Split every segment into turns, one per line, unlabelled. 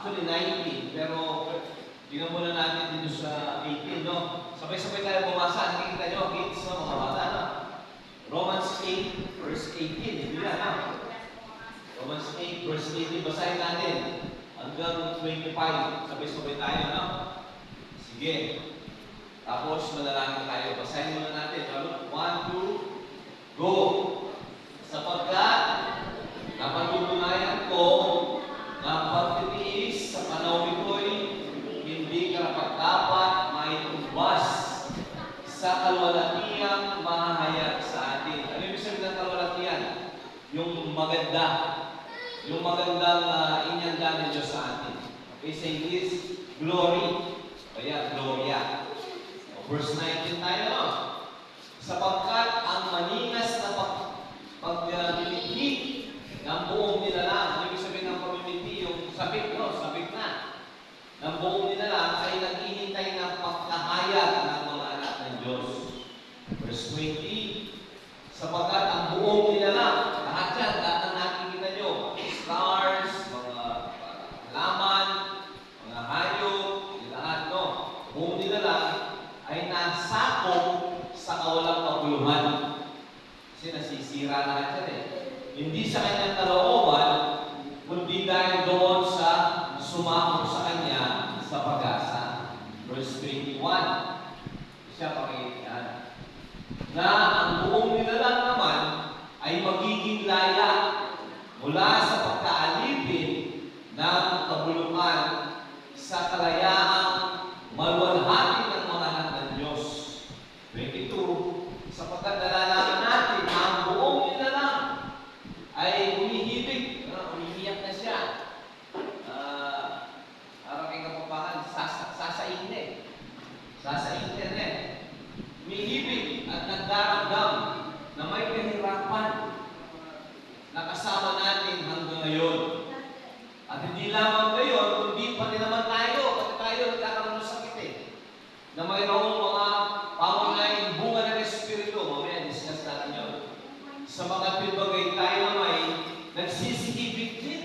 Actually, 19. Pero, tingnan muna natin dito sa 18, no? Sabay-sabay tayo bumasa. Nakikita nyo, kids, no? Mga bata, no? Romans 8, verse 18. Hindi yan, no? Romans 8, verse 18. Basahin natin. Hanggang 25. Sabay-sabay tayo, no? Sige. Tapos, manalangin tayo. Basahin muna natin. 1, 2, go! Sapagkat, napatutunayan ko na pagtitiis sa panahon ito'y hindi karapat-dapat maitubas sa kalwalatiyang mahahayag sa atin. Ano yung sabihin ng kalwalatiyan? Yung maganda. Yung magandang inyanda ng Diyos sa atin. Okay, say this, glory. Kaya, gloria. Verse 19 tayo, no? Sapagkat ang maninas na pagmimiti ng buong nilalang, ibig sabihin ng pagmimiti, yung sabik, no? Sabik na. Ng buong nilalang ay naghihintay ng pagkahayag ng mga anak ng Diyos. Verse 20, sapagkat ang buong nilalang, lahat yan, lahat ng nakikita nyo, stars, mga halaman, mga hayop, lahat, no? Buong nilalang ay nasakop sa kawalang kaguluhan. Kasi nasisira lahat yan eh. Hindi sa kanyang kalooban, kundi dahil doon sa sumako sa kanya sa pag-asa. Verse 21, siya pakinggan, na ang buong nilalang naman ay magiging laya mula sa pagkaalipin ng kabuluhan sa kalayaang maluwalhati ng mga anak ng Diyos. 22, sapagkat nalalaman natin na ang buong nilalang ay umihibig, umiiyak na siya. Parang kay kapapangan, sasainin. Sasainin eh. Umihibig at nagdaramdam na may kahirapan na kasama natin hanggang ngayon. At hindi lamang ngayon, kundi pati naman tayo, nagkakaroon ng sakit eh. Na mayroong mga pangunahing bunga ng Espiritu. Mamaya, discuss natin yun. Sa mga pibagay tayo na may nagsisihibig din.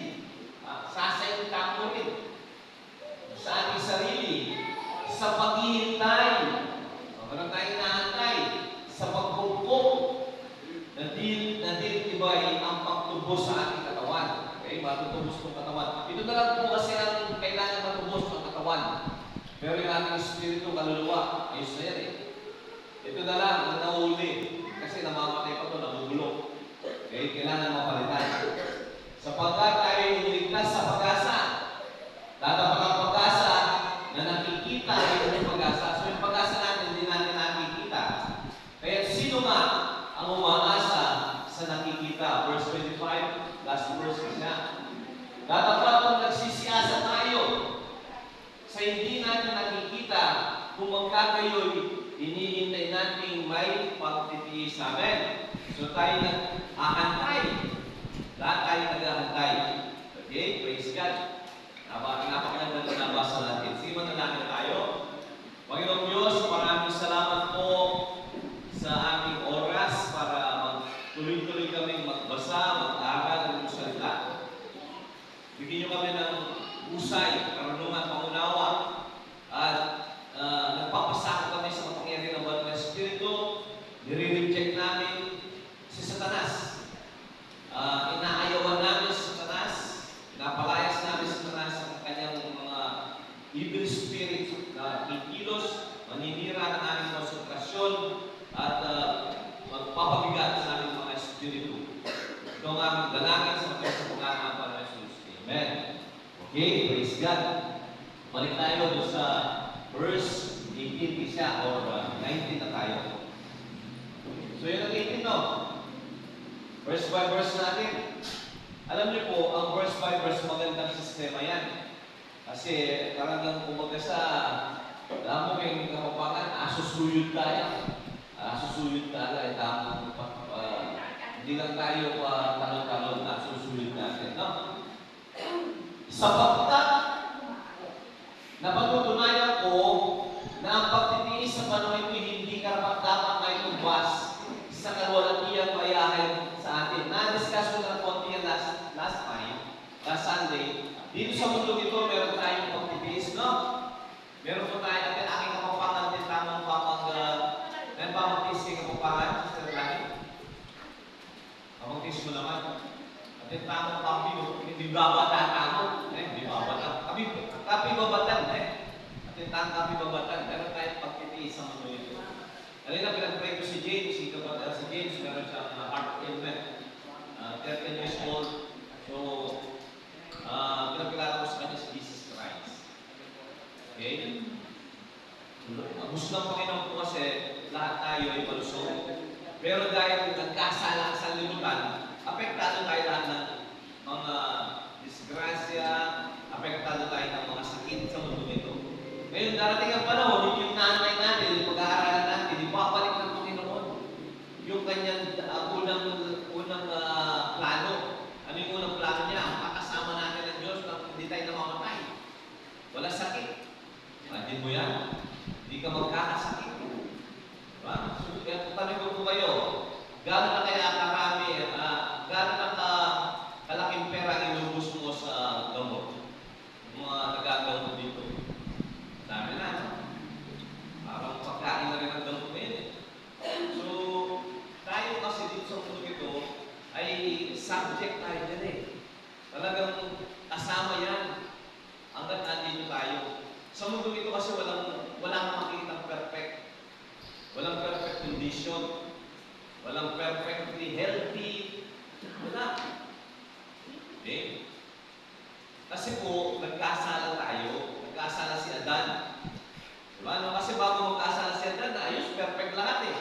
Sasayin tamo rin. Sa ating sarili. Sa paghihintay. Parang tayo nahantay. Sa pagpupok. Na din iba'y ang pagtubos sa ating katawan. Okay? Matutubos ng katawan. Ito na lang po kasi ang kailangan matubos ng katawan. Pero yung ating espiritu, kaluluwa, ayos na yan eh. Ito na lang ang nauli. Kasi namamatay pa ito, nabubulok. Okay? Kailangan mapalitan. Sapagkat tayo iniligtas sa pag-asa. Tatapat ang pag-asa na nakikita ay yung pag-asa. So yung pag-asa natin, hindi natin nakikita. Kaya sino nga ang umaasa sa nakikita? Verse 25, last verse niya. Tatapat ang nagsisiyasa tayo sa hindi natin nakikita kung magkakayo'y hinihintay natin may pagtitiis sa amin. So tayo nag-ahantay. Lahat tayo nag-ahantay. Okay? Praise God. Napakaganda na nabasa natin. Sige, manalangin tayo. Panginoong Diyos, maraming salamat po sa aming oras para tuloy-tuloy kaming magbasa, mag-aral ng iyong salita. Bigyan niyo kami ng usay, karunungan, pangunawa, at nagpapasakot kami sa kapangyarihan ng banal na Espiritu. Nire-reject namin si Satanas. Inaayawan namin si Satanas. Pinapalayas namin si Satanas sa kanyang mga evil spirit na kikilos, maninira ng aming konsentrasyon, at magpapabigat sa aming mga espiritu. Ito ang aming dalangin sa mga ng Panginoon Jesus. Amen. Okay, praise God. Balik tayo doon sa verse 18 siya, or 19 na tayo. So yun ang 18, no? Verse by verse natin. Alam niyo po, ang verse by verse magandang sistema yan. Kasi talagang kumbaga sa alam mo kayong kapapangan, asusuyod tayo. Asusuyod tayo, tamang hindi lang tayo talon-talon, asusuyod natin, no? Sapagkat napatutunayan ko na ang pagtitiis sa panahon ito hindi karapat-dapat may tumbas sa kalwalatiyang mayahay sa atin. Na-discuss ko na konti yan last Sunday. Dito sa mundo nito, meron boses mo naman. At yung tamang papi mo, hindi babata tamo. Hindi babata. Kapi babatan. At yung tamang kapi babatan. Meron tayong pagtitiis sa mundo ito. Alina, pinag-pray ko si James. Si James, meron siyang heart ailment. 13 years old. So, pinagkilala ko sa kanya si Jesus Christ. Okay? Ang gusto ng Panginoon po kasi lahat tayo ay malusog. Pero dahil nagkasala sa limutan, apektado tayo lahat ng mga disgrasya, apektado tayo ng mga sakit sa mundo nito. Ngayon, darating ang panahon, yung nanay natin, yung pag-aaralan natin, ipapalik ng Panginoon yung kanyang unang plano. Ano yung unang plano niya? Ang pakasama natin ng Diyos na hindi tayo namamatay. Wala sakit. Imagine mo yan. Hindi ka magkakasakit. Diba? So, tanong ko po kayo, gano'n na kaya karami, gano'n na kalaking pera inubos mo sa gamot? Yung mga nagagamot dito. Dami na, no? Parang pagkain na rin ang gamot ngayon eh. So, tayo kasi dito sa mundo ito, ay subject tayo dyan eh. Talagang kasama yan hanggat nandito tayo. Sa mundo ito kasi walang makikitang perfect. Walang perfect condition. Walang perfectly healthy. Wala. Okay? Kasi po, nagkasala tayo. Nagkasala si Adan. Diba? No? Kasi bago magkasala si Adan, ayos, perfect lahat eh.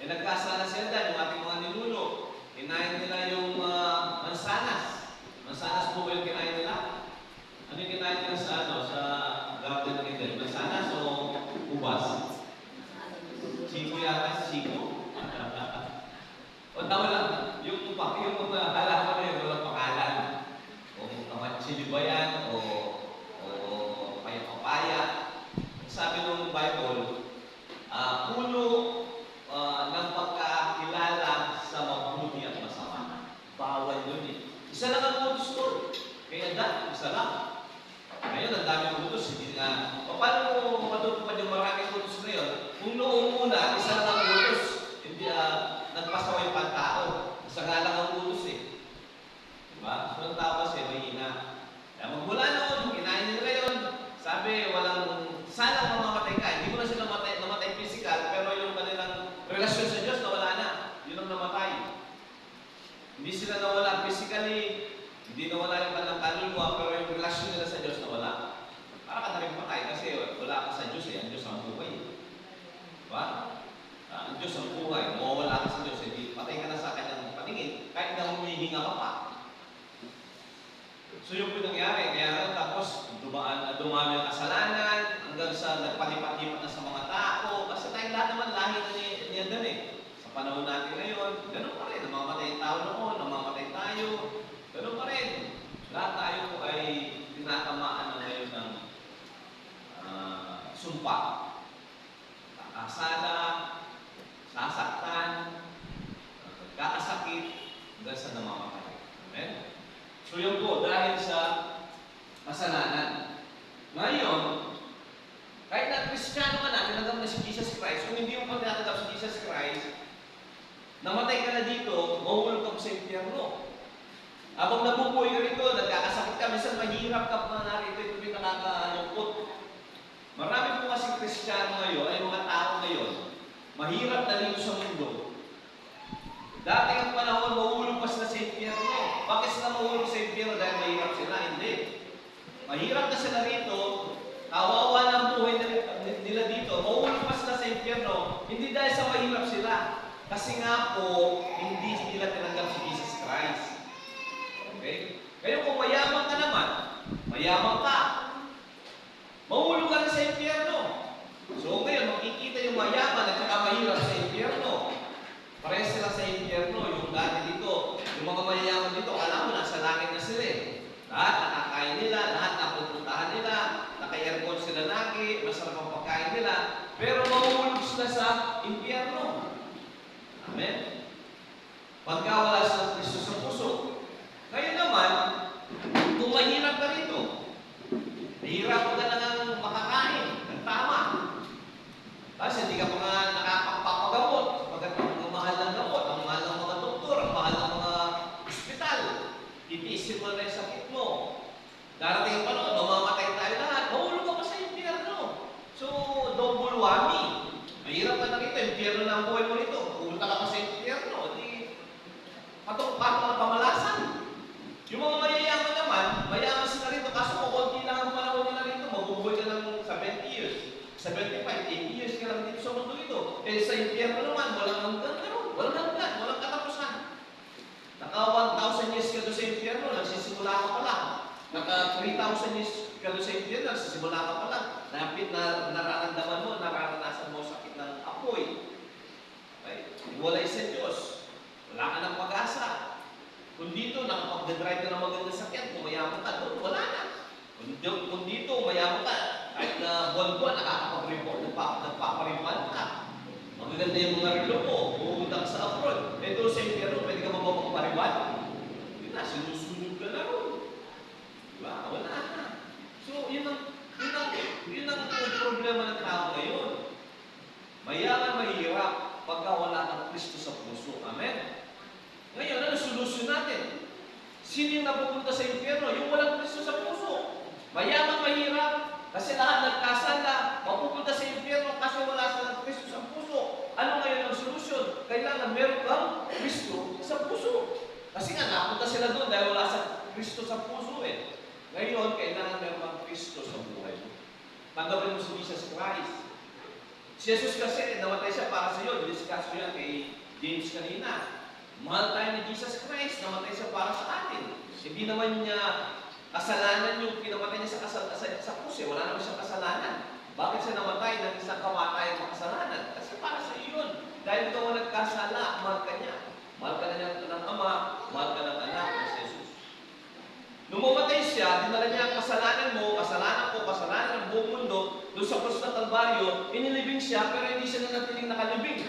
Nagkasala si Adan, yung ating mga ninuno. Kinain nila yung mansanas. Mansanas po ba yung kinain nila? Ano yung kinain nila sa garden ng Eden? Mansanas o ubas? Chico yata, Chico. O tama lang, yung halaman na yun, walang pangalan. Kung kamatsili ba yan, o papaya. Sabi ng Bible, puno ng pagkakilala sa mabuti at masama. Bawal yun eh. Isa lang ang utos doon. Kaya isa lang. Ngayon, ang daming utos. Hindi na. Paano mo matutupad yung maraming utos na yun? Kung noong una, isa lang ang utos. Hindi nagpasawa yung pantao. Isa nga lang ang utos eh. Diba? So, ang tao kasi mahina. Kaya magmula noon, kinain nila yun. Sabi, sana mamamatay ka. Hindi mo na sila namatay physical, pero yung kanilang relasyon sa Diyos, nawala na. Yun ang namatay. Hindi sila nawala physically, hindi nawala yung kanilang kaluluwa, pero yung relasyon nila sa Diyos nawala. Para ka na rin patay kasi wala ka sa Diyos eh. Ang Diyos ang buhay. Diba? Ang Diyos ang buhay. Mawawala ka sa Diyos. Hindi patay ka na sa kanyang patingin, kahit na humihinga ka pa. So yung pinangyari, kaya tapos dumami ang kasalanan, hanggang sa nagpalipat-lipat na sa mga tao, kasi tayong lahat naman lahi na niya doon eh. Sa panahon natin ngayon, ganun pa rin, namamatay yung tao noon, namamatay tayo, ganun pa rin. Lahat tayo po ay tinatamaan na ngayon ng sumpa. Kakasala, sasaktan, kakasakit, hanggang sa namamatay. Amen? So yun po, dahil sa kasalanan. Ngayon, kahit na Kristiyano ka na, tinanggap na si Jesus Christ, kung hindi mo pa tinatanggap si Jesus Christ, namatay ka na dito, mahuhulog ka po sa impyerno. Habang nabubuhay ka rito, nagkakasakit ka, minsan mahirap ka pa na rito, ito yung nakakalungkot. Marami po kasi Kristiyano ngayon, ay mga tao ngayon, mahirap na rito sa mundo. Dati ang panahon, mahulog pa sila sa impyerno. Bakit sila mahulog sa impyerno? Dahil mahirap sila? Hindi. Mahirap na sila rito, kawawa ng buhay nila dito, mahulog pa sila sa impyerno, hindi dahil sa mahirap sila. Kasi nga po, hindi nila tinanggap si Jesus Christ. Okay? Kaya kung mayaman ka naman, mayaman ka, mahulog ka na sa impyerno. So ngayon, makikita yung mayaman at saka mahirap sa impyerno. Parehas sila sa impyerno, yung dati dito, yung mga mayayaman dito, alam mo, nasa langit na sila eh. Lahat nakakain nila, lahat napupuntahan nila, naka-aircon sila lagi, masarap ang pagkain nila, pero mahuhulog sila sa impyerno. Amen? Pagka wala sa Kristo sa puso. Ngayon naman, kung mahirap ka rito, mahirap ka na ng makakain, ng tama. Kasi hindi ka pa nga rito, impyerno na ang buhay mo rito. Pumunta ka pa sa impyerno, di patok-patok ang pamalasan. Yung mga mayayaman naman, mayaman sila rito, kaso kung konti lang ang panahon nila rito, mabubuhay ka ng 70 years, 75, 80 years ka lang dito sa mundo ito. Eh sa impyerno naman, walang hanggan naroon, walang hanggan, walang katapusan. Naka 1,000 years ka doon sa impyerno, nagsisimula ka pa lang. Naka 3,000 years ka doon sa impyerno, nagsisimula ka pa lang. Napit na nararamdaman mo, nararanasan mo sakit ng apoy. Okay? Walay sa Diyos. Wala ka ng pag-asa. Kung dito, nakapag-drive ka ng magandang sakyan, kung mayaman ka doon, wala na. Kung dito, mayaman ka, kahit na buwan-buwan, nakakapag-report, nagpaparipan ka. Magaganda yung mga relo mo, pumunta ka sa abroad. Ito sa impyerno, pwede ka mapaparipan? Hindi na, sinusunod ka na ron. Diba? Wala na. So, yun ang problema ng tao ngayon. Mayaman, mahirap, pagka wala ng Kristo sa puso. Amen? Ngayon, ano solusyon natin? Sino yung napupunta sa impyerno? Yung walang Kristo sa puso. Mayaman, mahirap, kasi lahat nagkasala, mapupunta sa impyerno kasi wala sa Kristo sa puso. Ano ngayon ang solusyon? Kailangan meron kang Kristo sa puso. Kasi nga, napunta sila doon dahil wala sa Kristo sa puso eh. Ngayon, kailangan meron kang Kristo sa buhay mo. Tanggapin mo si Jesus Christ. Si Jesus kasi, namatay siya para sa iyo. Discuss ko yan kay James kanina. Mahal tayo ni Jesus Christ, namatay siya para sa atin. Hindi naman niya kasalanan yung pinamatay niya sa krus. Wala naman siyang kasalanan. Bakit siya namatay ng isang kamatay makasalanan? Kasi para sa iyo yun. Dahil ikaw ang nagkasala, mahal ka niya. Mahal ka na niya ng Ama, mahal ka ng anak na si Jesus. Nung mamatay siya, dinala niya ang kasalanan mo, kasalanan ko, kasalanan ng buong mundo, doon sa krus ng Kalbaryo, inilibing siya, pero hindi siya nanatiling nakalibing.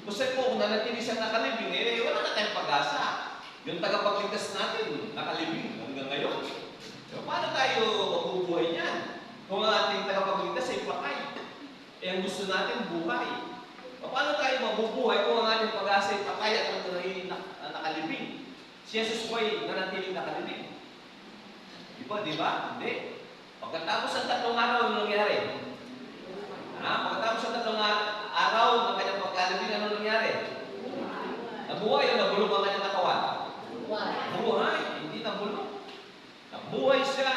Kasi po, kung nanatili siya nakalibing, eh, wala na tayong pag-asa. Yung tagapagligtas natin, nakalibing hanggang ngayon. So, paano tayo mabubuhay niyan? Kung ang ating tagapagligtas ay patay. Eh, ang gusto natin, buhay. Paano tayo mabubuhay kung ang ating pag-asa ay patay at nakalibing? Si Jesus po ay nanatiling nakalibing. Di ba? Hindi. Pagkatapos ng 3 araw, ano nangyari? Pagkatapos ng 3 araw ng kanyang pagkalibing, ano nangyari? Nabuhay o nabulog ang kanyang katawan? Nabuhay. Hindi nabulog. Nabuhay siya.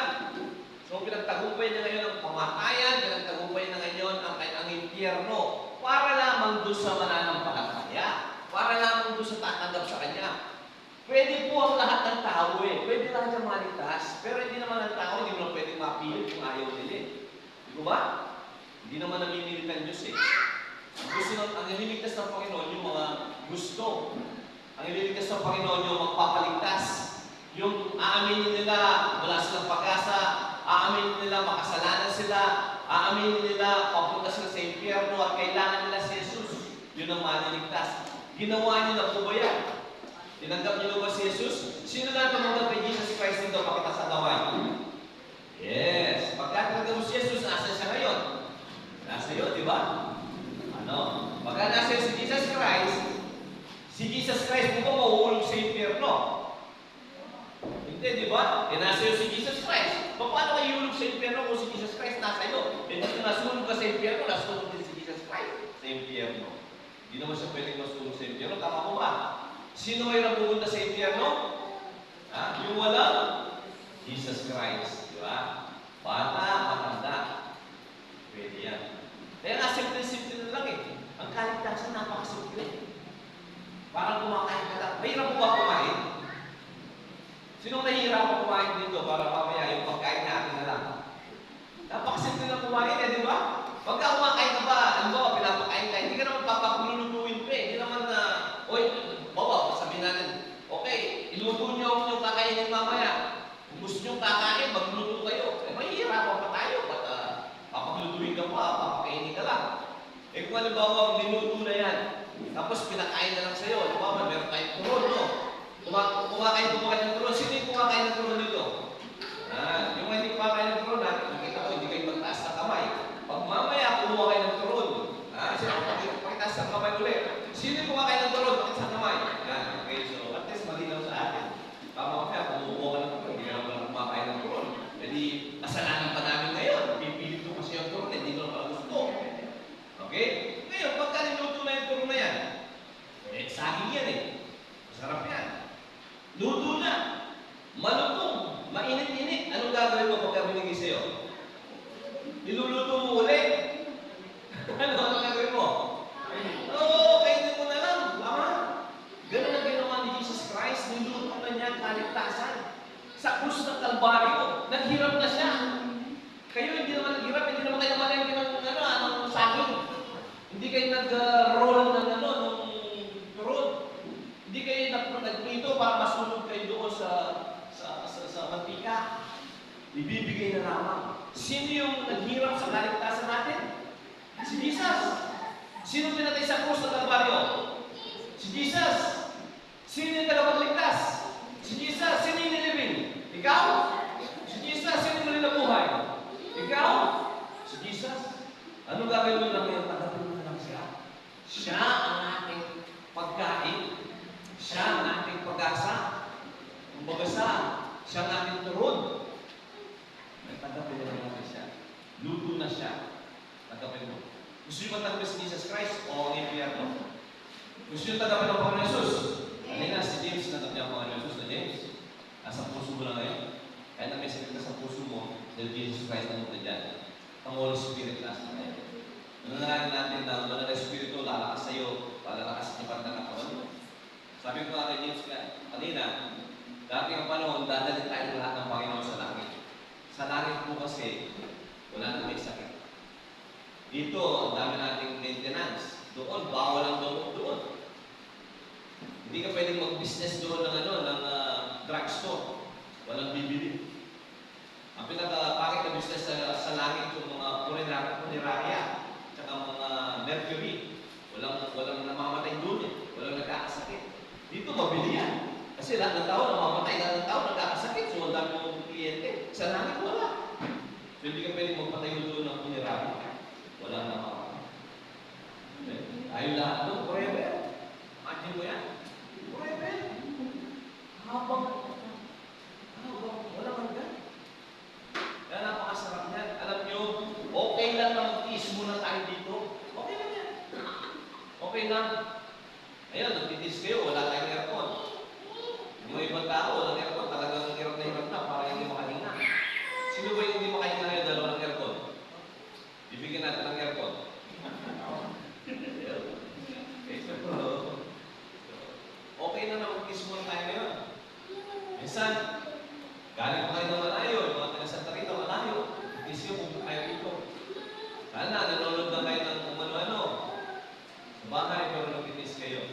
So, pinagtagumpay niya ngayon ang kamatayan, pinagtagumpay niya ngayon ang impyerno para lamang doon sa mananampalataya, para lamang doon sa tatanggap sa kanya. Pwede po ang lahat ng tao eh. Pwede lahat ng maligtas. Pero hindi naman ang tao, hindi mo pwede mapilit kung ayaw nila eh. Di ba? Hindi naman namimilit ang Diyos eh. Ang ililigtas ng Panginoon yung mga gusto. Ang ililigtas ng Panginoon yung magpapaligtas. Yung aaminin nila wala silang pag-asa, aaminin nila makasalanan sila, aaminin nila papunta sila sa impyerno at kailangan nila si Jesus. Yun ang maniligtas. Ginawa niyo na po ba yan? Tinanggap niyo ba si Jesus? Sino na tumanggap kay Jesus Christ dito? Pakita sa gawain. Yes. Pagka tinanggap mo si Jesus, nasa siya ngayon? Nasa iyo, di ba? Pagka nasa iyo si Jesus Christ mo ba mauulog sa impyerno? Hindi, di ba? Nasa iyo si Jesus Christ. Paano kayo iulog sa impyerno kung si Jesus Christ nasa iyo? Kung nasulog ka sa impyerno, nasulog din si Jesus Christ sa impyerno. Hindi naman siya pwedeng nasulog sa impyerno. Tama mo ba? Sino ay napupunta sa impyerno? Yung walang Jesus Christ. Di ba? Bata, matanda. Pwede yan. Kaya nga, simple-simple na lang eh. Ang kaligtasan, napakasimple. Parang kumakain ka lang. Mahirap mo ba kumain? Sinong nahihirap kumain dito para mamaya yung pagkain natin na lang? Napakasimple na kumain eh, di ba? Pagka kumakain ka ba, ano ba, pinapakain ka, hindi ka naman papakululutuin pa eh. Hindi naman na, sabihin natin, okay, iluto niyo ako yung kakainin mamaya. Kung gusto niyo kakain, magluto kayo. Eh, mahihirapan pa tayo. Papaglutuin ka pa, papakainin ka lang. Eh kung halimbawa, niluto na yan, tapos pinakain na lang sa'yo. Halimbawa, meron tayong turon, no? Kumakain ng turon. Sino yung kumakain ng turon dito? Yung hindi kumakain ng turon, nakita ko, hindi kayo magtaas na kamay. Pag mamaya, kumuha kayo ng turon. Sino pakitaas ng kamay ulit? Sino yung kumakain ng turon? Pakitaas ng kamay. Okay, so at least malinaw sa atin. Mamaya, kumuha ka ng turon, hindi ka naman kumakain ng turon. Jadi, kasalanan pa namin ngayon. Pipilit ko kasi yung turon, hindi ko naman gusto. Okay? Ngayon, pagka niluto na Luto na. Malutong. Mainit-init. Anong gagawin mo pagka binigay sa'yo? Iluluto mo ulit. Ano gagawin mo? Oo, kainin mo na lang. Tama? Ganun ang ginawa ni Jesus Christ. Niluto na niya ang kaligtasan. Sa krus ng Kalbaryo, naghirap na siya. Kayo hindi naman naghirap, hindi naman kayo malengke ng saging. Hindi kayo nag-roll ng ng turod. Hindi kayo nagprito para masunog kayo doon sa mantika. Ibibigay na lamang. Sino yung naghirap sa kaligtasan natin? Si Jesus. Sino pinatay sa krus ng Kalbaryo? Si Jesus. Sino yung tagapagligtas? Si Jesus. Sino yung nilibing? Ikaw? Si Jesus. Sino yung nabuhay? Ikaw? Si Jesus. Ano gagawin mo lang ngayon? Tagapin mo lang siya. Siya ang ating pagkain. Siya ang ating pag-asa. Kumbaga siya ang ating turun. Tagapin mo lang natin siya. Luto na siya. Tagapin mo. Gusto nyo matagpin si Jesus Christ o ang impyerno? Gusto nyo tagapin ang Panginoon Jesus? Kanina si James, natap niya ang Panginoon Jesus na James. Nasa puso mo lang ngayon. Kaya na may sakit ka sa puso mo, dahil Jesus Christ na muna dyan. Ang Holy Spirit nasa ngayon. Nananarin natin na wala na Espiritu, lalakas sa'yo, lalakas sa ipan ng katawan. Sabi ko nga kay James kanina, dati ang panahon, dadalhin tayo lahat ng Panginoon sa langit. Sa langit po kasi, wala na may sakit. Dito, ang dami nating maintenance. Doon, bawal ang doon. Hindi ka pwedeng mag-business doon ng drugstore. Walang bibili. Ang pinaka-pangit na business sa langit yung mga punerarya, tsaka mga mercury. Walang namamatay doon eh. Walang nagkakasakit. Dito, mabili yan. Kasi lahat ng tao namamatay, lahat ng tao nagkakasakit. So, ang dami ng kliyente. Sa langit, wala. So, hindi ka pwedeng magpatayo doon ng punerarya. Wala na makakamit. Ayaw lahat doon, forever. Imagine mo yan. Forever. Habang walang hanggan. Kaya napakasarap yan. Alam nyo, okay lang na mag-tiis muna tayo dito. Okay lang yan. Okay lang. Ayun, nagtitis kayo, wala tayong aircon. Yung ibang tao, walang aircon, talagang hirap na hirap na para hindi makahinga. Sino ba yung hindi makahinga ngayon dalawa ng aircon? Bibigyan natin ng aircon. Okay na mag-kiss muna tayo ngayon. Minsan, galing pa kayo ng malayo, yung mga taga-Santa Rita, malayo. Kiss nyo kung kayo dito. Sana, nanonood na kayo ng kung ano-ano. Sa bahay, pero nag-kiss kayo.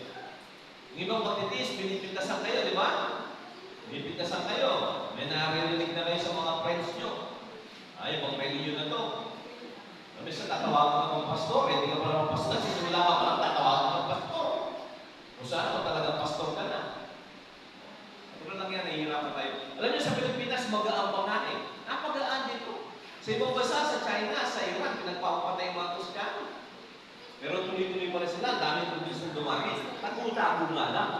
Yung ibang pagtitis, pinipintasan kayo, di ba? Pinipintasan kayo. May naririnig na kayo sa mga friends nyo. Ay, bang religion na to. Sabi siya, tatawagan ka ng pastor. Hindi ka pa naman pastor. Sisimula ka pa lang, tatawagan ka ng pastor. Kung saan mo talagang pastor ka na. Ano lang yan, nahihirapan tayo. Alam niyo, sa Pilipinas, mag-aan pa nga eh. Napagaan dito. Sa ibang bansa, sa China, sa Iran, pinagpapatay yung mga Kristiyano. Pero tuloy-tuloy pa rin sila. Dami tuloy sila dumami. Tago-tago nga lang.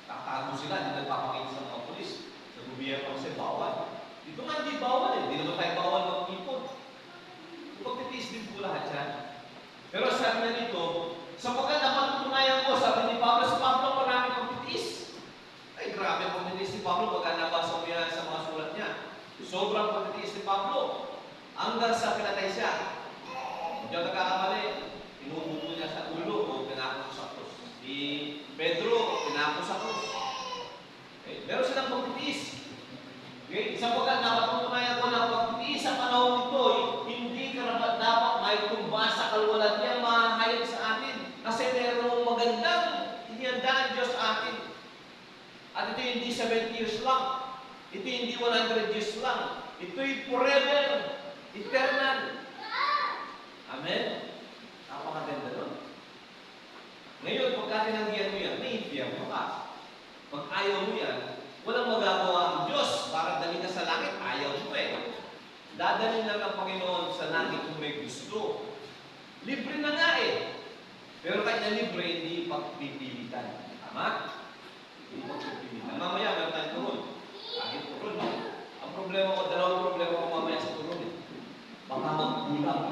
Tatago sila, hindi nagpapakita sa mga polis. Sa gobyerno kasi bawal. Dito nga hindi bawal eh. Hindi naman tayo bawal mag-ipon. Pagtitiis din po lahat yan. Pero sabi na dito, sapagkat napatutunayan ko, sabi ni Pablo, si Pablo maraming pagtitiis. Ay, grabe ang pagtitiis ni Pablo pagka nabasa mo yan sa mga sulat niya. Sobrang pagtitiis ni Pablo. Hanggang sa pinatay siya. Hindi ako nagkakamali. Inuubo niya sa ulo o pinako sa krus. Si Pedro, pinako sa krus. Okay. Meron silang pagtitiis. Okay. Sapagkat napatutunayan ko na pagtitiis sa panahon nito, hindi karapat-dapat may tumba sa kalwalan niya mahayag sa atin. Kasi merong magandang inihandaan Diyos sa atin. At ito hindi 70 years lang. Ito hindi 100 years lang. Ito'y forever, eternal. Amen? Napakaganda nun. Ngayon, pagka tinanggihan mo yan, may impyerno ka. Pag ayaw mo yan, walang magagawa ang Diyos para dali ka sa langit. Ayaw mo eh. Dadalhin lang ng Panginoon sa langit kung may gusto. Libre na nga eh. Pero kahit na libre, hindi pagpipilitan. Tama? Hindi pagpipilitan. Mamaya, meron tayong turun. Kahit turun, no? Ang problema ko, dalawang problema ko mamaya sa turun eh. Baka magbulang.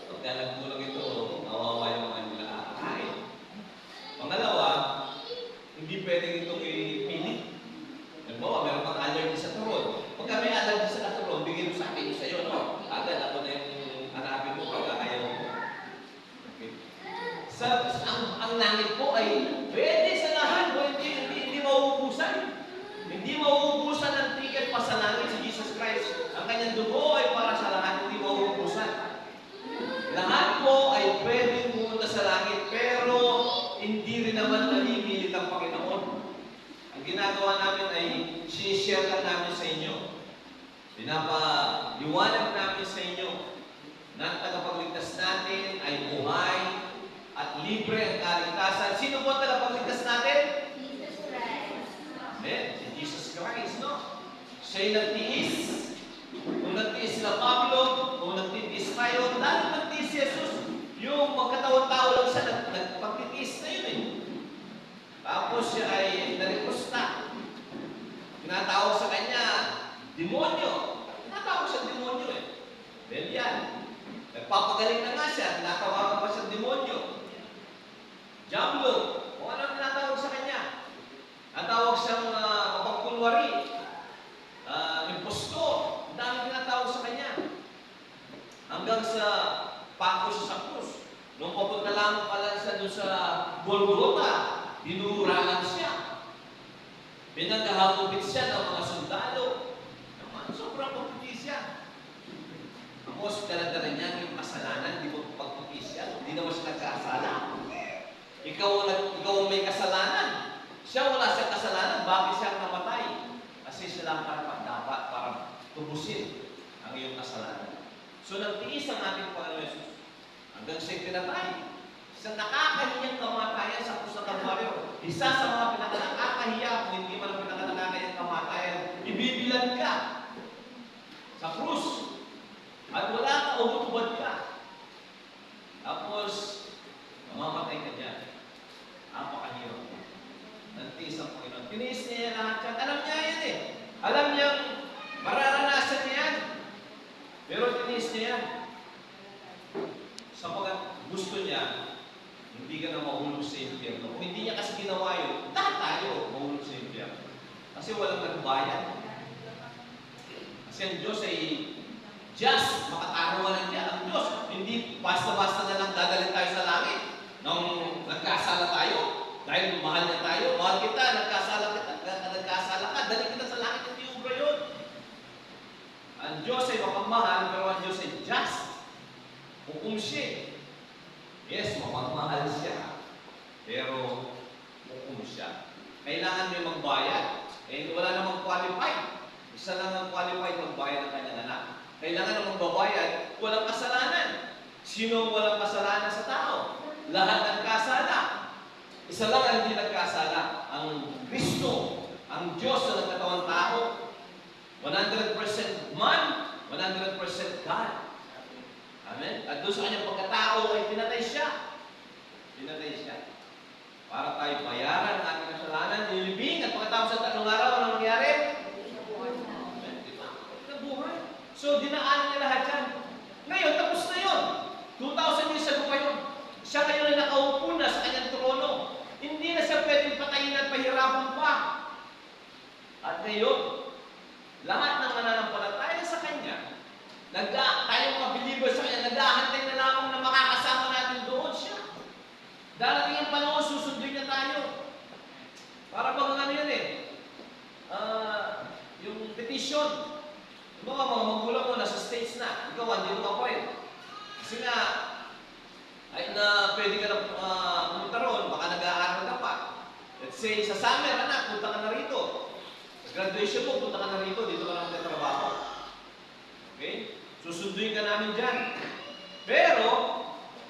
Pagka nagbulang ito, nawawa yung mga nila kakain. Pangalawa, hindi pwedeng itong ang langit po ay pwede sa lahat po, hindi mauubusan. Hindi mauubusan ang ticket pa sa langit si Jesus Christ. Ang kanyang dugo ay para sa lahat, hindi mauubusan. Lahat po ay pwede pumunta sa langit, pero hindi rin naman nalimilit ang Panginoon. Ang ginagawa namin ay sinishare lang namin sa inyo. Pinapaliwanag namin sa inyo na ang tagapagligtas natin ay buhay at libre ang kaligtasan. Sino po ang tagapagligtas natin?
Jesus Christ.
Amen. Si Jesus Christ, no? Siya'y nagtiis. Kung nagtiis sila Pablo, kung nagtiis tayo, dahil nagtiis si Jesus, yung magkatawang-tao lang siya, nagpagtitiis na yun eh. Tapos siya ay narikusta. Tinatawag sa kanya, demonyo. Tinatawag siya demonyo eh. Well yan. Nagpapagaling na nga siya, tinatawagan pa siya demonyo. Diablo. Kung ano ang tinatawag sa kanya? Natawag siyang mapagkunwari. Impostor. Ang dami tinatawag sa kanya. Hanggang sa pako siya sa krus. Nung papunta lang pala siya doon sa Golgotha, dinurahan siya. Pinagkahagupit siya ng mga sundalo. Naman, sobrang pagputis siya. Tapos, dala-dala niya yung kasalanan, di mo pagputis siya. Hindi naman siya nagkasala. Ikaw ang may kasalanan. Siya wala siyang kasalanan. Bakit siya namatay? Kasi sila karapat dapat para tubusin ang iyong kasalanan. So, nagtiis ang ating Panginoon Jesus. Hanggang siya'y pinatay. Isang nakakahiyang kamatayan sa krus ng Kalbaryo. Isa sa mga pinaka-nakakahiya, kung hindi man ang pinaka-nakakahiyang kamatayan, ibibilan ka sa krus. At wala ka, umutubad ka. Tapos, mamamatay ka dyan. Napakahirap. Nagtiis ang Panginoon. Tiniis niya lahat yan. Alam niya yan eh. Alam niyang mararanasan niya yan. Pero tiniis niya yan. Sapagkat gusto niya, hindi ka na mahulog sa impyerno. Kung hindi niya kasi ginawa yun, lahat tayo mahulog sa impyerno. Kasi walang nagbayad. Kasi ang Diyos ay just, makataruan niya. Ang Diyos, hindi basta-basta na lang dadalhin tayo sa langit. Nung nagkasala tayo, dahil mahal niya tayo, mahal kita, nagkasala ka, dali kita sa langit, hindi ubra yun. Ang Diyos ay mapagmahal, pero ang Diyos ay just. Hukom siya. Yes, mapagmahal siya. Pero, hukom siya. Kailangan may magbayad. Eh, wala namang qualified. Isa lang ang qualified magbayad ng kanyang anak. Kailangan na magbabayad, walang kasalanan. Sino walang kasalanan sa tao? Lahat nagkasala. Isa lang ang hindi nagkasala. Ang Kristo, ang Diyos na nagkatawang tao. 100% man, 100% God. Amen? At doon sa kanyang pagkatao ay pinatay siya. Pinatay siya. Para tayo bayaran ang ating kasalanan, nilibing, at pagkatapos sa 3 araw, ano nangyari? Amen? Diba? Nabuhay. So, dinaanan niya lahat yan. Ngayon, tapos na yun. 2,000 years ago pa yun. Siya ngayon ay nakaupo na sa kanyang trono. Hindi na siya pwedeng patayin at pahirapan pa. At ngayon, lahat ng mananampalataya sa kanya, tayong mga believers sa kanya, naghahantay na lamang na makakasama natin doon siya. Darating ang panahon, susundin niya tayo. Para bang ano yun eh, yung petition. Yung mga magulang mo nasa States na, ikaw andito ka pa rin. Kasi nga, ay na pwede ka na pumunta ron, baka nag-aaral ka pa. Let's say, sa summer, anak, punta ka na rito. Sa graduation mo, punta ka na rito, dito ka na magtatrabaho. Okay? Susunduin ka namin dyan. Pero,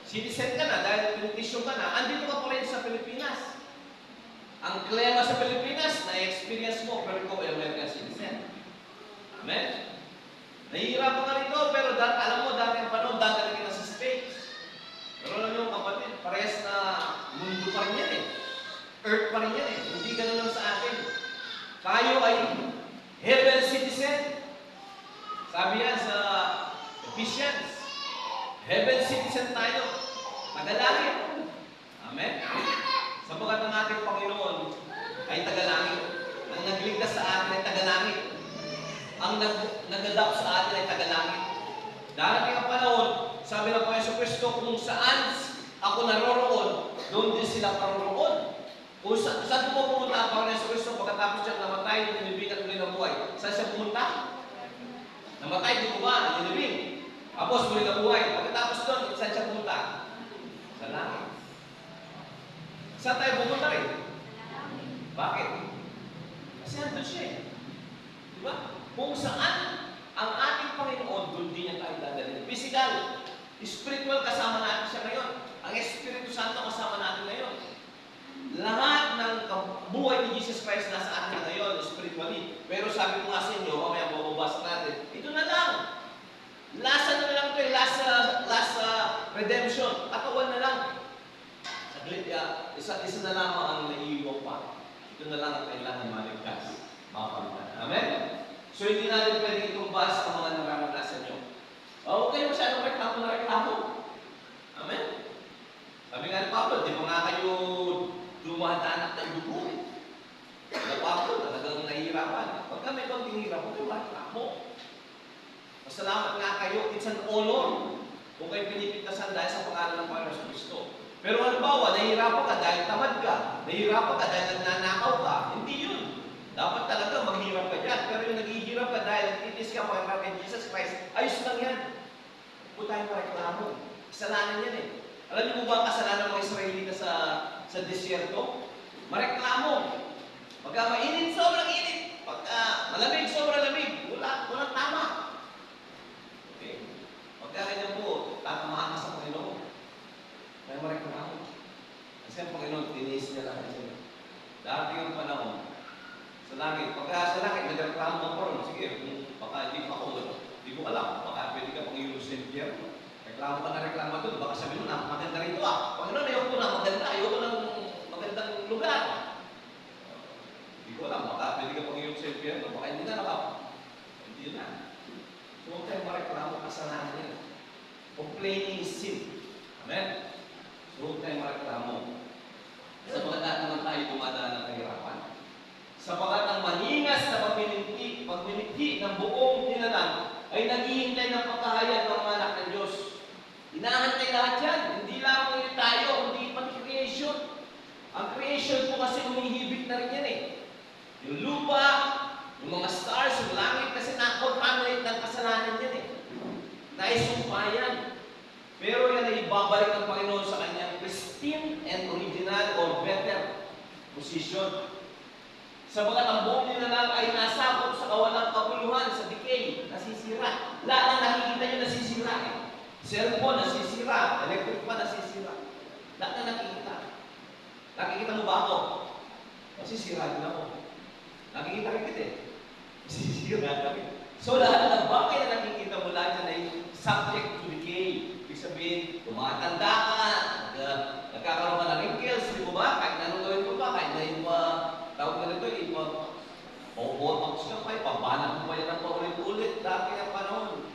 citizen ka na, dahil petition ka na, andito ka pa rin sa Pilipinas. Ang klema sa Pilipinas, na-experience mo, pero ikaw ay American citizen. Amen? Nahihirapan ka rito, pero alam mo, dati ang panahon, dati ka na sa States. Pero alam nyo, kapatid, parehas na mundo pa rin yan eh. Earth pa rin yan eh. Hindi ganun lang sa atin. Tayo ay heaven citizen. Sabi yan sa Ephesians. Heaven citizen tayo. Tagalangit. Amen? Sabagat ang ating Panginoon ay tagalangit. Ang nagligtas sa atin ay tagalangit. Ang nag-adapt sa atin ay tagalangit. Darating ang panahon, sabi ng Panginoon sa Kristo, kung saan ako naroroon, Doon din sila paroroon. Kung saan pumunta ang Panginoon Yesu Cristo pagkatapos siyang namatay, dinibing at muli nabuhay? Saan siya pumunta? Namatay, di ko ba? Dinibing. Tapos muli nabuhay. Pagkatapos doon, saan siya pumunta? Sa langit. Saan tayo pumunta rin? Bakit? Kasi andun siya eh. Di ba? Kung saan ang ating Panginoon, doon din niya tayo dadalhin. Physical, spiritual kasama natin siya ngayon. Ang Espiritu Santo kasama natin ngayon. Lahat ng buhay ni Jesus Christ nasa atin ngayon, spiritually. Pero sabi ko nga sa inyo, mamaya mababasa natin, ito na lang. Last na lang ito, last redemption. Katawan na lang. Saglit, isa na lamang ang naiiwan pa. Ito na lang ang kailangan maligtas. Mapalitan. Amen? So, hindi natin pwedeng itumbas ang mga nararanasan nyo. Huwag kayo masyadong reklamo na reklamo. Amen? Sabi nga ni Pablo, di ba nga kayo dumadanak na dugo? Na Pablo, talagang nahihirapan. Pag kami konting hirap, huwag kayo reklamo. Masalamat nga kayo, it's an honor kung kayo pinipintasan dahil sa pangalan ng Panginoon sa Kristo. Pero halimbawa, nahihirapan ka dahil tamad ka, nahihirapan ka dahil nagnanakaw ka, hindi yun. Dapat talaga maghirap ka dyan. Pero yung naghihirap ka dahil nagtitis ka mga kay Jesus Christ, ayos lang yan. Huwag tayo mareklamo. Kasalanan yan eh. Alam niyo ba ang kasalanan ng mga Israelita sa desyerto? Mareklamo. Pagka mainit, sobrang init. Pagka malamig, sobrang lamig. Walang tama. Okay? Pagka ganyan po, tatamaan ka sa Panginoon. Kaya mareklamo. Kasi ang Panginoon, tiniis niya lahat siya. Dati yung panahon, sa langit. Pagka sa langit, nagreklamo ka po ron. Sige, baka hindi pa ako, hindi ko alam. Baka pwede ka pang iulong sa impyerno. Reklamo ka na reklamo doon. Baka sabi mo na, maganda rito ah. Panginoon, ayoko na maganda. Ayoko ng magandang lugar. Hindi ko alam. Baka pwede ka pang iulong sa impyerno. Baka hindi na nakap. Hindi na. So, huwag tayo mareklamo kasalanan niya. Complaining is sin. Amen? So, huwag tayo mareklamo. Sa mga lahat naman tayo dumadaan ng kahirapan. Sapagat ang maningas na pagminiti ng buong nilalang ay naghihintay ng pagkahayag ng mga anak ng Diyos. Inaantay lahat yan. Hindi lamang yun tayo, hindi pati creation. Ang creation po kasi umihibit na rin yan eh. Yung lupa, yung mga stars, yung langit, kasi na-contaminate ng kasalanan yan eh. Naisumpa yan. Pero yan ay ibabalik ng Panginoon sa kanyang pristine and original or better position. Sabagat ang buong nilalang ay nasakop sa kawalang kabuluhan, sa decay, nasisira. Lahat na nakikita nyo nasisira eh. Cellphone nasisira, electric pa nasisira. Lahat na nakikita. Nakikita mo ba ako? Nasisira din ako. Nakikita rin kita eh. Nasisira kami. So lahat ng bagay na nakikita mo lahat yan ay subject to decay. Ibig sabihin, tumatanda ka, nagkakaroon ka ng wrinkles, di mo ba? Kahit anong gawin mo ba? Kahit na yung tawag na nito, botox ka pa, pabanat mo pa yan ng paulit-ulit, dati ang panahon.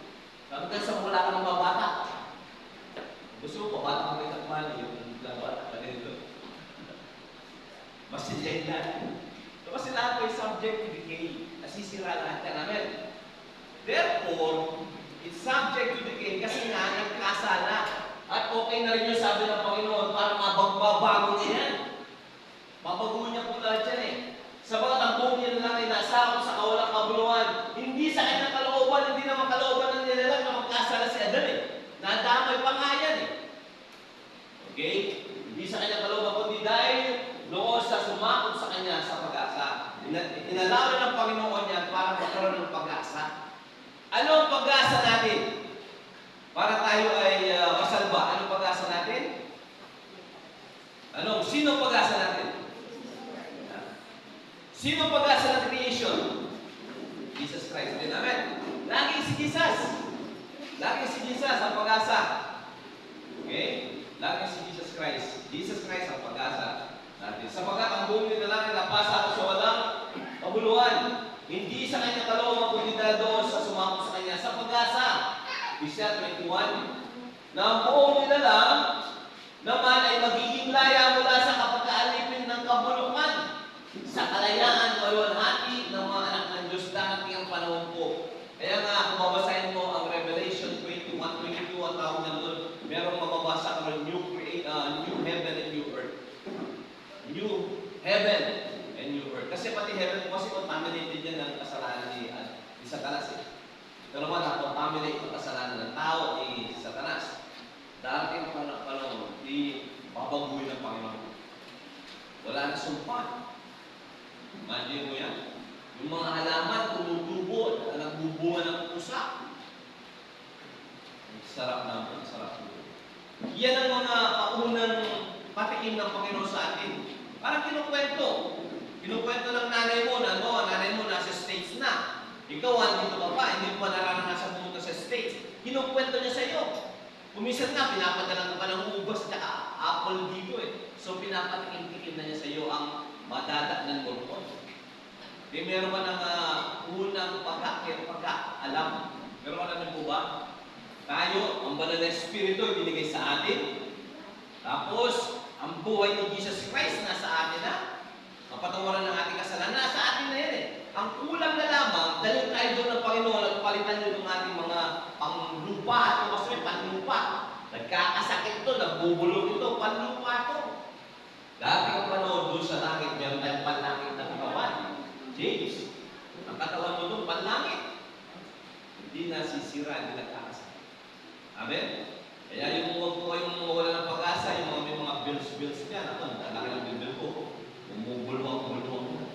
Hanggang sa mula ka ng mabata. Gusto mo, pabata mo rin ang mali, yung labata ka nito. Masilay na. So, kasi lahat ay subject to decay. Nasisira lahat yan. Amen. Therefore, it's subject to decay kasi nga nagkasala. At okay na rin yung sabi ng Panginoon para mabagbabago niya yan. Mabaguhin niya po lahat yan eh. Sabagat ang buong niya lang ay nasakop sa kawalang kabuluhan. Hindi sa kanyang kalooban, hindi naman kalooban ng nilalang na magkasala si Adan eh. Nadamay pa nga yan eh. Okay? Hindi sa kanyang kalooban, kundi dahil noon sa sumakot sa kanya sa pag-asa. Inalawin ng Panginoon yan para magkaroon ng pag-asa. Ano ang pag-asa natin? Para tayo ay masalba. Ano ang pag-asa natin? Sino ang pag-asa natin? Sino ang pag-asa ng creation? Jesus Christ din. Amen. Laging si Jesus. Laging si Jesus ang pag-asa. Okay? Laging si Jesus Christ. Jesus Christ ang pag-asa natin. Sapagkat ang buong nilalang ay napasa ako sa walang kabuluhan. Hindi sa kanya kalooban, kundi dahil doon sa sumako sa kanya. Sa pag-asa. Isaiah 21. Na ang buong nilalang naman ay magiging laya mula sa kapag-aalipin ng kabuluhan sa kalayaan o luwalhati ng mga anak ng Diyos darating ang panahon po. Kaya nga, kung babasahin mo ang Revelation 21:22, ang tawag na doon, merong mababasa ka ng new heaven and new earth. Heaven and new earth. Kasi pati heaven po kasi contaminated yan ng kasalanan ni Satanas eh. Ito naman, na-contaminate ng kasalanan ng tao ni Satanas. Darating pa ng panahon, babaguhin ng Panginoon. Wala na sumpa. Imagine mo yan. Yung mga halaman, tumutubo, na nagbubunga ng pusa. Ang sarap naman, ang sarap naman. Yan ang mga paunang patikim ng Panginoon sa atin. Parang kinukwento. Kinukwento ng nanay mo na, nanay mo nasa States na. Ikaw, andito ka pa, hindi mo pa naranasan pumunta sa States. Kinukwento niya sa iyo. Kumisan nga, pinapadala ka pa ng ubas at apple dito eh. So, pinapatikim-tikim na niya sa iyo ang madadak ng gorkon. Di meron ka ng unang pagka-alam. Meron ka na po ba? Tayo, ang banal na Espiritu ibinigay sa atin. Tapos, ang buhay ni Jesus Christ nasa atin na. Kapatawaran ng ating kasalanan, nasa atin na yan eh. Ang kulang na lamang, dalhin tayo doon ng Panginoon at palitan nyo ng ating mga panglupa at kasi panlupa. Nagkakasakit to, nagbubulog ito, panlupa to. Dati ang panahon doon sa langit, meron tayong panlangit na katawan. James, ang katawan mo doon, panlangit. Hindi nasisira, hindi nagkakasakit. Amen? Kaya yung huwag po kayong mawala ng pag-asa, yung may mga bills dyan. Ako, nalaki ng bill ko. Umubulwang-bulwang mo.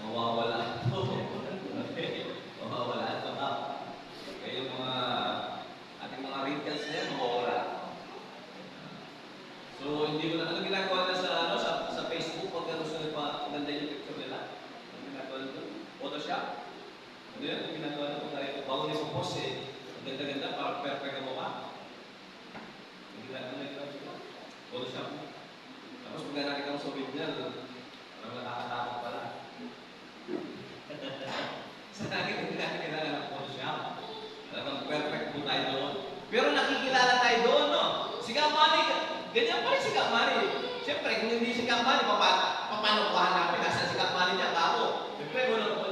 Mawawala ito. Mawawala ito. Kaya yung mga ating mga wrinkles na yan, mawawala. So, hindi mo na, ano ginagawa na sa Facebook, pag gusto nyo pa, maganda yung picture nila. Ano ginagawa nito? Photoshop? Ano yan? Ang ginagawa na kung tayo, bago nyo sa post eh, ang ganda-ganda, para perfect ang mukha. Ang ginagawa nito? Photoshop mo. Tapos pag nakikita mo sa original, parang nakakatakot pala. Sa akin, hindi natin kailangan ng Photoshop. Talagang perfect po tayo doon. Pero nakikilala tayo doon, no? Si Kamani, ganyan pa rin si Kamani. Siyempre, kung hindi si Kamani, paano ko hanapin? Nasaan si Kamani niya? Ako. Siyempre,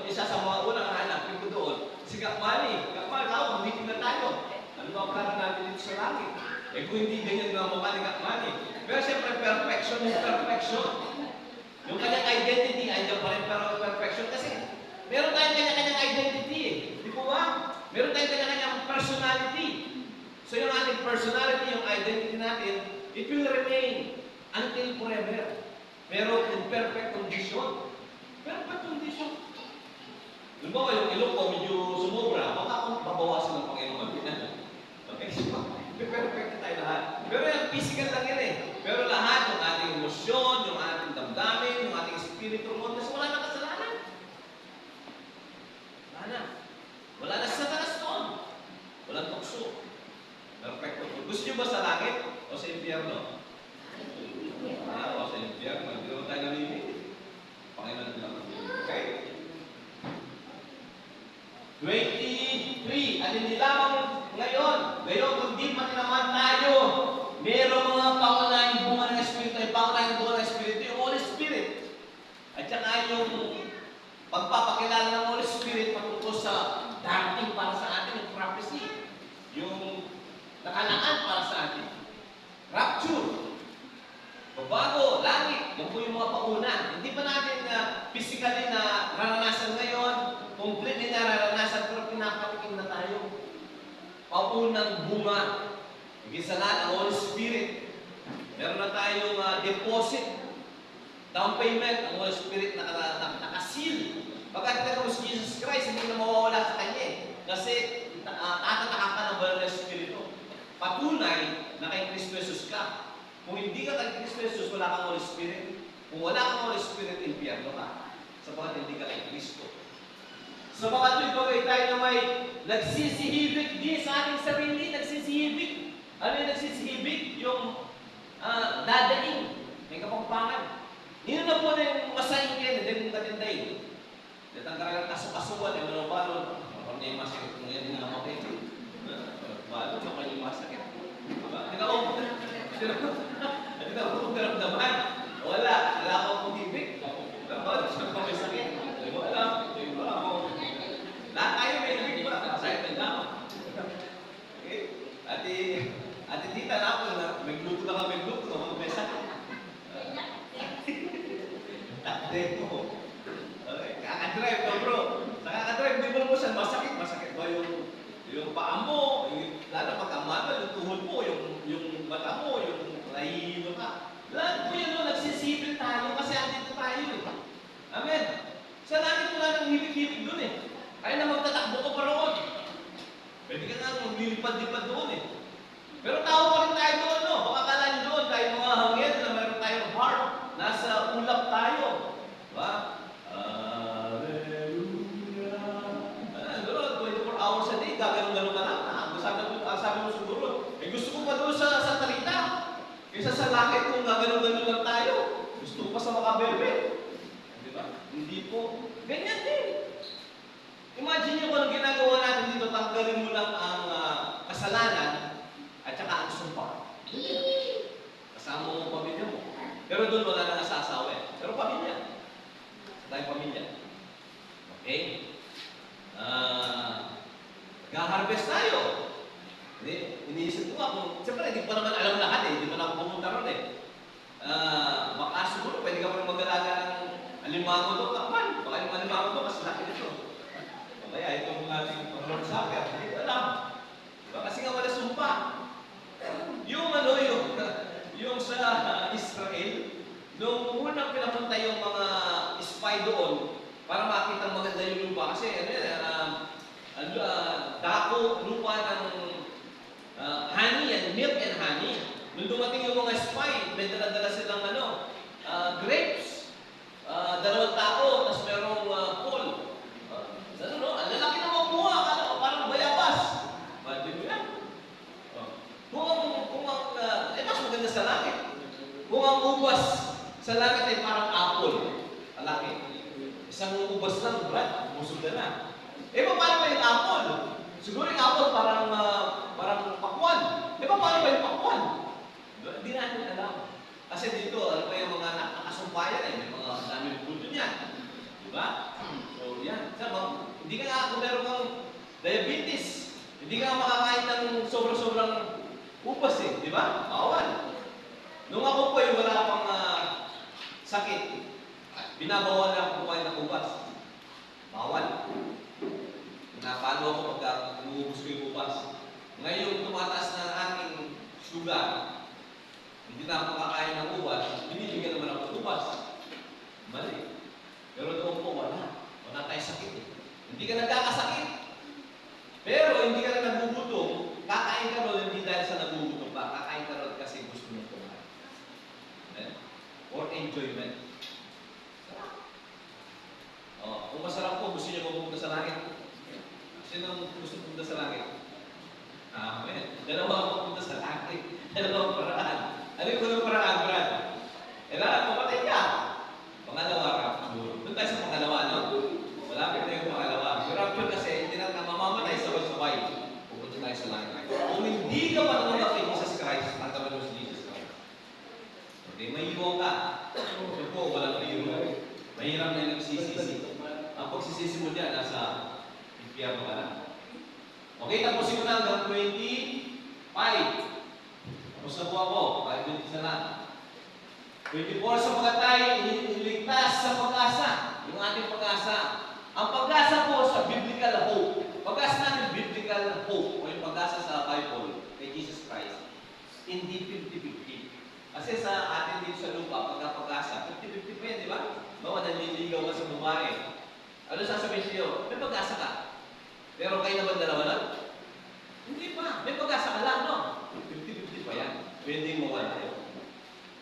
isa sa mga unang hanapin ko doon, si Kamani. Kamani, ako, meeting na tayo. Ano ba ang plano natin dito sa langit? Eh kung hindi ganyan na mukha ni Kamani. Pero siyempre, perfection is perfection. Yung kanyang identity, andyan pa rin pero perfection. Kasi, meron tayong kanya-kanyang identity eh. Di po ba? Meron tayong kanya-kanyang personality. So yung ating personality, yung identity natin, it will remain until forever. Pero in perfect condition. Perfect condition. Doon ba yung ilong ko medyo sumobra, baka akong babawasan ng Panginoon. Okay? Perfect tayo lahat. Pero yung physical lang yan eh. Pero lahat, yung ating emosyon, yung ating damdamin, yung ating spirito mo, kasi wala na kasalanan. Wala na. Wala na sa Satanas doon. Walang tukso. Perfect. Gusto nyo ba sa langit o sa impyerno? O sa impyerno. Hindi naman tayo namimit. Panginoon lang. Okay? 23. At hindi lamang ngayon, kundi pati naman tayo, merong mga pangunahing bunga ng Espiritu, yung pangunahing bunga ng Espiritu, yung Holy Spirit. At saka yung pagpapakilala ng Holy Spirit patungkol sa darating para sa atin, yung prophecy, yung nakalaan para sa atin. Rapture, babago, langit, yan po yung mga paunan. Hindi pa natin physically na naranasan ngayon, completely naranasan, pero pinapatikim na tayo. Paunang bunga. Isa na ang Holy Spirit. Meron na tayong deposit, down payment, ang Holy Spirit nakasil. Pagkat si Jesus Christ, hindi na mawawala sa Kanya eh. Kasi tatatakan ka ng banal na Espiritu. Patunay na kay Kristo Jesus ka. Kung hindi ka kay Kristo Jesus, wala kang Holy Spirit. Kung wala kang Holy Spirit, impyerno ka. Sapagat hindi ka kay Kristo. Sa mga tuwing tayo na may nagsisihibig din sa ating sarili, nagsisihibig. Ano yung nagsisihibig? Yung dadaing, may kapangpangan. Nino na po na yung masayang kayo, hindi mong katinday. Dito ang karagang kasukasuan, yung mga balon. Kapag niya yung masakit, kung yan din ang okay. Balon, kapag yung masakit. Tinakong naramdaman. Wala akong hibig. Dapat, siya pa may sakit. Wala. Lahat tayo may hibig ba? Sakit ng dama. Okay? Ati tita na ako na may gluto na kami gluto. May sakit. ate mo. Okay, kakadrive ka bro. Sa kakadrive, di mo saan masakit. Masakit ba yung paa mo, lalo pag amagal, yung tuhod mo, yung mata mo, yung nahihilo ka. Lahat po yun, nagsisipil tayo kasi andito tayo eh. Amen. Sa langit wala nang hibig-hibig doon eh. Kaya na magtatakbo ka pa roon. Pwede ka nga maglilipad-lipad doon eh. Pero tao pa rin tayo doon, no? Baka kala nyo doon, tayo mga hangin na meron tayong heart. Nasa ulap tayo. Diba? Hallelujah. Doon, 24 hours a day, gagano'n-gano'n ka lang. Sabi mo siguro, gusto ko pa doon sa talita. Kaysa sa langit kung gagano'n-gano'n lang tayo. Gusto ko pa sa makabebe. Diba? Hindi po. Ganyan din. Imagine nyo kung anong ginagawa natin dito, tanggalin mo lang ang kasalanan at saka ang sumpa. Kasama mo ang pamilya mo. Pero doon wala nang asasawa eh. Pero pamilya. Sa tayong pamilya. Okay? Nag-harvest tayo. Iniisip ko nga kung, siyempre hindi pa naman alam lahat eh. Hindi pa na ako pumunta ron eh. Baka siguro pwede ka pa rin mag-alaga ng alimango doon. Kapan? Baka yung alimango doon, mas laki nito. Kaya itong ating pag-Lord Supper, hindi ko alam. Diba? Kasi nga wala sumpa. Yung sa Israel, nung unang pinapunta yung mga spy doon, para makita maganda yung lupa. Kasi dako, lupa ng honey and milk and honey. Nung dumating yung mga spy, may dala-dala silang grapes. Dalawang tao, tapos merong coal. Ang lalaki na makuha, parang bayabas. Badi mo yan. Mas maganda sa langit. Kung ang ubas sa langit ay parang apple, malaki. Isang ubas lang, Brad, busog na. Paano ba yung apple? Siguro yung apple parang pakwan. Paano ba yung pakwan? Hindi natin alam. Kasi dito, ano pa yung mga nakasumpayan may mga daming puto niyan. Diba? So, yan. Hindi ka nga, kung meron kang diabetes, hindi ka makakain ng sobrang upas eh. Di ba? Bawal. Nung ako po yung wala pang sakit, binabawal na ako kumain ng upas. Bawal. Napalo ako pagka umuubos ko yung upas. Ngayon, tumataas na aking sugar. Hindi na ako kakain ng upas, binibigyan naman ako ng upas. Mali. Pero doon po, wala. Wala tayong sakit eh. Hindi ka nagkakasakit. Pero hindi ka na nagugutom, kakain ka ron hindi dahil sa nagugutom ka. Kakain ka ron kasi gusto mo kumain. Or enjoyment. Kung masarap po, gusto niyo pumunta sa langit. Sino gusto pumunta sa langit? Amen. Dalawa pumunta sa langit. Dalawang paraan. Ano yung unang paraan, Brad? Kailangan papatay ka. Pangalawa ka. Doon tayo sa pangalawa, no? Malapit na yung pangalawa. Pero actually kasi, hindi na mamamatay sabay-sabay. Pupunta tayo sa langit. Kung hindi ka pa naman kay Jesus Christ, tanggapin mo si Jesus Christ. Okay, may iwan ka. Ito po, walang iwan. Mahirap na yung nagsisisi. Ang pagsisisi mo dyan, nasa impyerno ka na. Okay, tapusin ko na hanggang 25. Tapos na po ako, 5 minutes na lang. 24 sa pagkatay, iniligtas sa pag-asa. Yung ating pag-asa. Ang pag-asa po sa biblical hope. Pag-asa natin biblical hope o yung pag-asa sa Bible kay Jesus Christ. Hindi 50-50. Kasi sa atin dito sa lupa, pagka-pag-asa, 50-50 pa yan, di ba? Bawa naliligaw ka sa babae. Ano sasabihin siyo? May pag-asa ka. Pero kayo naman dalawa lang? Hindi pa. May pag-asa ka lang, no? 50-50 pa yan. Pwede mo wala yun.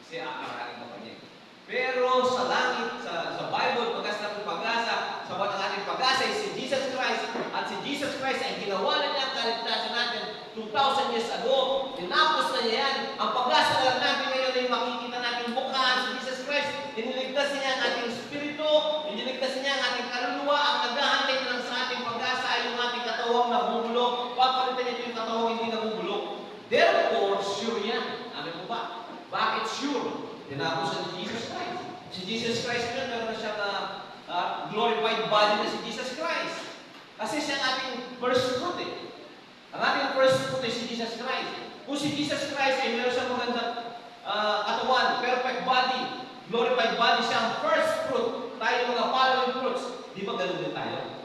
Kasi aaraling mo pa niya. Pero sa langit, sa Bible, pag-asa ng pag-asa, sa ang ating pag-asa ay si Jesus Christ. At si Jesus Christ ay ginawa na niya ang kaligtasan natin 2,000 years ago. Tinapos na niya yan. Ang pag-asa na lang natin ngayon ay makikita natin mukhaan si Jesus Christ. Iniligtas niya ang ating spirito, iniligtas niya ang ating kaluluwa, ang naghahantay lang sa ating pag-asa ay yung ating katawang nabubulok. Papalitan niya yung katawang hindi nabubulok. Therefore, sure yan. Ano po ba? Bakit sure? Tinapos na si Jesus Christ. Si Jesus Christ yun, meron na siyang glorified body na si Jesus Christ. Kasi siya ang ating first fruit eh. Ang ating first fruit ay si Jesus Christ. Kung si Jesus Christ ay meron siyang magandang katawan, perfect body, glorified body siya ang first fruit. Tayo mga following fruits. Di ba ganun din tayo?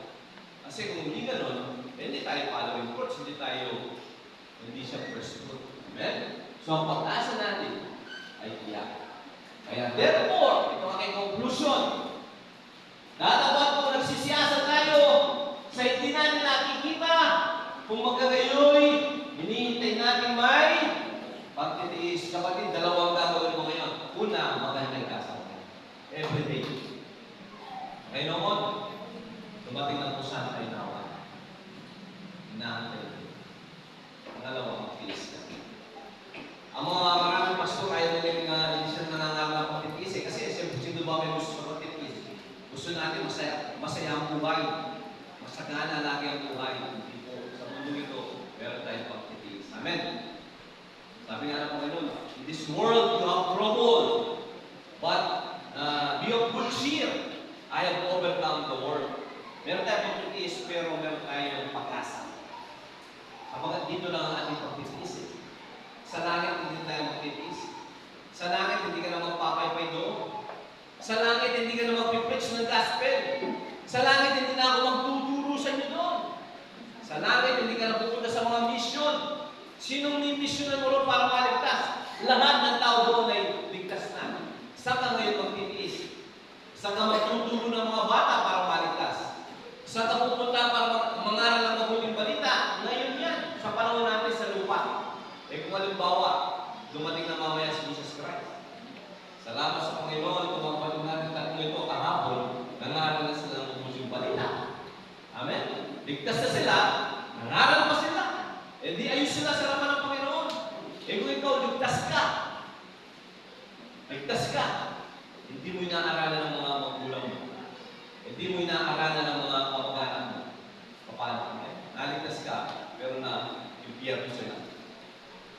Kasi kung hindi ganun, hindi tayo following fruits, hindi siya first fruit. Amen? So ang pag-asa natin ay tiyak. Kaya therefore, ito ang aking conclusion. Dadapat kung nagsisiyasa tayo sa hindi natin nakikita, kung magkagayoy, hinihintay natin may pagtitiis. Kapatid, dalawang gagawin mo ngayon. Una, magandang kasama. Every day. Ngayon naman, dumating na po saan tayo nawa. Inaantay. Pangalawa, magtiis ka. Ang mga maraming pastor ayaw nila hindi sila nangangarap ng pagtitiis. Kasi sino ba may gusto sa pagtitiis? Gusto natin masaya ang buhay. Masagana lagi ang buhay. Hindi po sa mundo ito, meron tayong pagtitiis. Amen. Sabi nga ng Panginoon, in this world you have trouble, but be of good cheer. I have overcome the world. Meron tayong pagtitiis, pero meron tayong pag-asa. Kapag dito lang ang ating pagtitiis. Sa langit, hindi tayo magtitiis. Sa langit, hindi ka na magpapaypay doon. Sa langit, hindi ka na magpipreach ng gospel. Sa langit, hindi na ako magtuturo sa inyo doon. Sa langit, hindi ka na pupunta sa mga mission. Sinong ni-missionan mo ron para maligtas? Lahat ng tao doon ay ligtas na. Saan ka ngayon magtitiis? Saan ka magtuturo ng mga bata para maligtas? Saan ka pupunta para mangaral ng mabuting balita? Ngayon yan, sa panahon natin sa lupa. Kung halimbawa, dumating na mamaya si Jesus Christ. Salamat sa Panginoon kung magpatong natin tatlo ito kahapon, nangaral na sila ng mabuting balita. Amen? Ligtas na sila, nangaral pa sila. Hindi ayos sila sa harapan ng Panginoon. Kung ikaw, ligtas ka, hindi mo inaaralan ng mga magulang mo. Hindi mo inaaralan ng mga kamag-anak mo. Paano? Naligtas ka, pero na-impiyerno sila.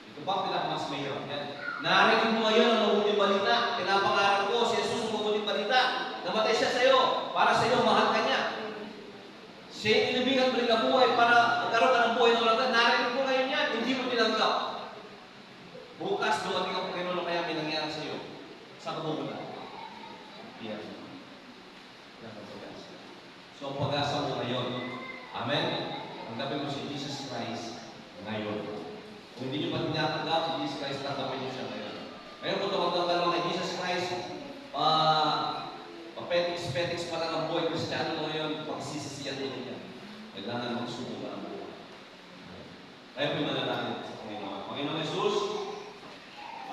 Ito ba pinakamas mahirap yan? Narinig mo ngayon ang mabuting balita. Pinapangarap ko si Jesus ang mabuting balita. Namatay siya sa iyo. Para sa iyo, mahal ka niya. Siya inibigan mo rin ang buhay para magkaroon ka ng buhay na walang. Narinig mo ngayon yan. Hindi mo tinanggap. Bukas, dumating ang Panginoon kaya may nangyari sa iyo. Saan ka pupunta? Yan. So, ang pag-asa mo ngayon. Amen? Tanggapin mo si Jesus Christ ngayon. Kung hindi nyo pa tinatanggap, si Jesus Christ, tanggapin nyo siya ngayon. Ngayon, kung tumatanggal mo kay Jesus Christ, papetiks-petiks pa lang ang buhay Kristiyano mo ngayon, pagsisisiyan din niya. Kailangan magsuko ka ang buhay. Kaya pinanalangin sa Panginoon. Panginoon Jesus,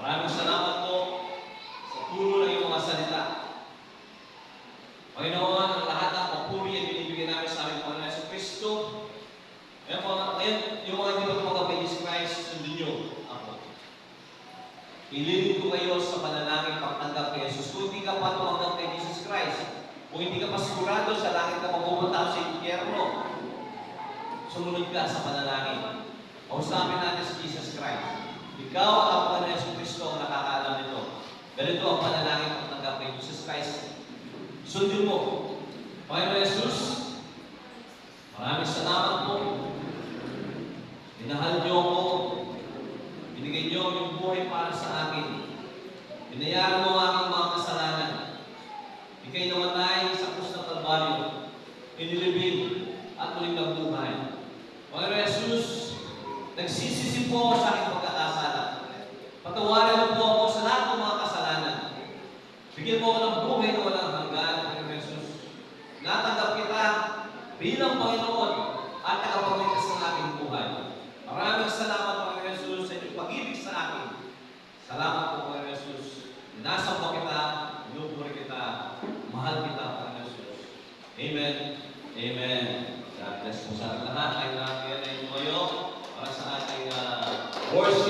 maraming salamat po sa turo ng iyong mga salita. Panginoon, ang lahat ng papuri ay binibigyan namin sa aming Panginoon Yesu Cristo. Ngayon, yung mga hindi ba tumanggap kay Jesus Christ, sundin nyo ako. Ililig ko kayo sa panalangin pagtanggap kay Jesus. Kung hindi ka pa tumanggap kay Jesus Christ, kung hindi ka pa sigurado sa langit na mapupunta sa impyerno, sumunod ka sa panalangin. Kausapin natin si Jesus Christ. Ikaw at ang Panginoon Yesu Cristo ang nakakaalam nito. Ganito ang panalangin pagtanggap kay Jesus Christ. Sundin mo. Panginoon Jesus, maraming salamat po. Minahal niyo ako. Binigay niyo yung buhay para sa akin. Binayaran mo ang aking mga kasalanan. Ika'y namatay sa krus ng Kalbaryo. Inilibing at muling nabuhay. Panginoon Jesus, nagsisisi po ako sa aking pagkakasala. Patawarin mo po ako sa lahat ng mga kasalanan. Bigyan mo ako ng buhay na walang hanggan, Panginoon Jesus. Natanggap kita bilang Panginoon at nakapagligtas ng aking buhay. Maraming salamat, Panginoon Jesus, sa inyong pag-ibig sa akin. Salamat po, Panginoon Jesus. Nasamba kita, inupuri kita, mahal kita, Panginoon Jesus. Amen. Amen. God bless po sa ating lahat. Ay natin ay tumayo para sa ating worship.